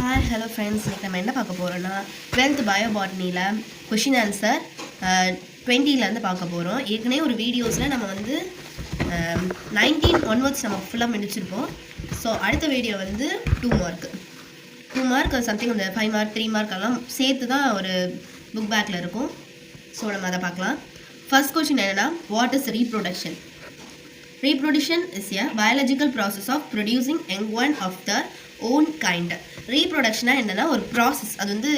Hi hello friends, இன்றைக்கி நம்ம என்ன பார்க்க போகிறோன்னா 12th பயோபாட்னியில் கொஷின் ஆன்சர் 20லேருந்து பார்க்க போகிறோம். ஏற்கனவே ஒரு வீடியோஸில் நம்ம வந்து 19 ஒன்வர்ட்ஸ் நம்ம ஃபுல்லாக முடிச்சிருப்போம். ஸோ அடுத்த வீடியோ வந்து 2 மார்க் சம்திங் அந்த 5 மார்க் 3 மார்க் எல்லாம் சேர்த்து தான் ஒரு புக் பேக்கில் இருக்கும். ஸோ நம்ம அதை பார்க்கலாம். ஃபர்ஸ்ட் கொஷின் என்னென்னா, what is reproduction? Reproduction is a biological process of producing young one of their own kind. Reproduction என்னன்னா ஒரு ப்ராசஸ், அது வந்து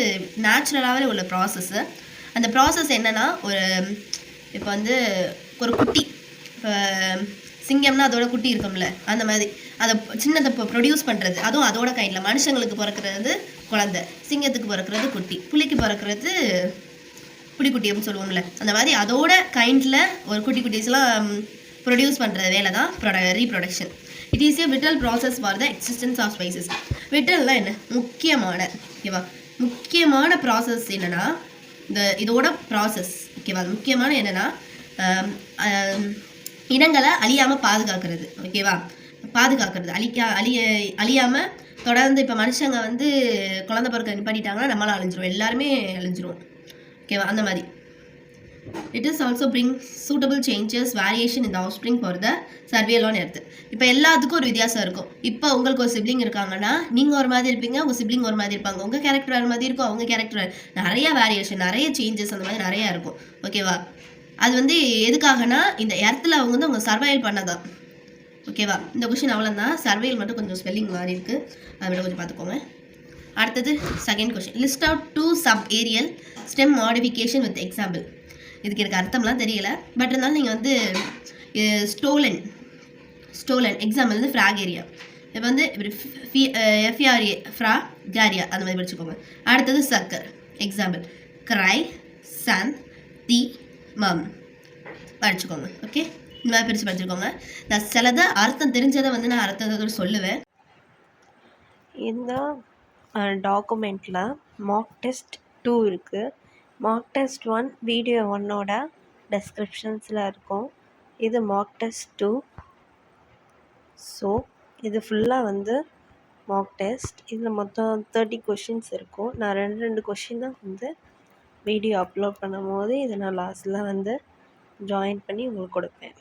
நேச்சுரலாகவே உள்ள ப்ராசஸ்ஸு. அந்த ப்ராசஸ் என்னன்னா, ஒரு இப்போ வந்து ஒரு குட்டி, இப்போ சிங்கம்னா அதோட குட்டி இருக்கும்ல, அந்த மாதிரி அதை சின்னதை இப்போ ப்ரொடியூஸ் பண்ணுறது, அதுவும் அதோட கைண்டில். மனுஷங்களுக்கு பிறக்கிறது குழந்தை, சிங்கத்துக்கு பிறக்கிறது குட்டி, புலிக்கு பிறக்கிறது குட்டி அப்படின்னு சொல்லுவோம்ல, அந்த மாதிரி அதோட கைண்டில் ஒரு குட்டீஸ்லாம் ப்ரொடியூஸ் பண்ணுறது வேலை தான் reproduction. It is a vital process for the existence of species. விட்டல்லாம் என்ன, ஓகேவா, முக்கியமான ப்ராசஸ் என்னென்னா இதோட ப்ராசஸ், ஓகேவா. அது முக்கியமான என்னென்னா இனங்களை அழியாமல் பாதுகாக்கிறது, ஓகேவா. பாதுகாக்கிறது, அழியாமல் தொடர்ந்து. இப்போ மனுஷங்க வந்து குழந்தை பிறக்க நிப்பாட்டிட்டாங்கன்னா நம்மளால் அழிஞ்சிரும், எல்லாருமே அழிஞ்சிரும், ஓகேவா. அந்த மாதிரி it is also bring suitable changes variation in the offspring for the survival on earth. இப்போ எல்லாத்துக்கும் ஒரு வித்தியாசம் இருக்கும். இப்போ உங்களுக்கு ஒரு சிப்ளிங் இருக்காங்கன்னா நீங்கள் ஒரு மாதிரி இருப்பீங்க, உங்கள் சிப்ளிங் ஒரு மாதிரி இருப்பாங்க, உங்கள் கேரக்டர் வேறு மாதிரி இருக்கும், அவங்க கேரக்டர் நிறைய வேரியேஷன், நிறைய சேஞ்சஸ் அந்த மாதிரி நிறையா இருக்கும், ஓகேவா. அது வந்து எதுக்காகனா இந்த எர்த்தில் அவங்க வந்து அவங்க சர்வைவல் பண்ணதான், ஓகேவா. இந்த கொஷின் அவ்வளோதான். சர்வைவல் மட்டும் கொஞ்சம் ஸ்பெல்லிங் மாதிரி இருக்குது, அதை விட கொஞ்சம் பார்த்துக்கோங்க. அடுத்தது second question, list out 2 sub-aerial stem modification with example. இதுக்கு எனக்கு அர்த்தம்லாம் தெரியல, பட் இருந்தாலும் நீங்கள் வந்து ஸ்டோலன் எக்ஸாம்பிள் வந்து ஃப்ராகேரியா, இப்போ வந்து எஃப்ஆர்ஏ ஃப்ராகேரியா அந்த மாதிரி படிச்சுக்கோங்க. அடுத்தது சக்கர் எக்ஸாம்பிள் கிரை சன் தி மம் படிச்சுக்கோங்க, ஓகே. இந்த மாதிரி பிரித்து படிச்சுக்கோங்க. நான் சிலதை அர்த்தம் தெரிஞ்சதை வந்து நான் அர்த்தத்தை சொல்லுவேன். இந்த டாக்குமெண்ட்டில் மார்க் டெஸ்ட் 2 இருக்குது. மார்க் டெஸ்ட் 1 வீடியோ 1ஓட டெஸ்கிரிப்ஷன்ஸில் இருக்கும். இது மார்க் டெஸ்ட் 2. ஸோ இது ஃபுல்லாக வந்து மார்க் டெஸ்ட். இதில் மொத்தம் 30 கொஷின்ஸ் இருக்கும். நான் 2 கொஷின் தான் வந்து வீடியோ அப்லோட் பண்ணும் போது இதை நான் லாஸ்ட்டில் வந்து ஜாயின் பண்ணி உங்களுக்கு கொடுப்பேன்.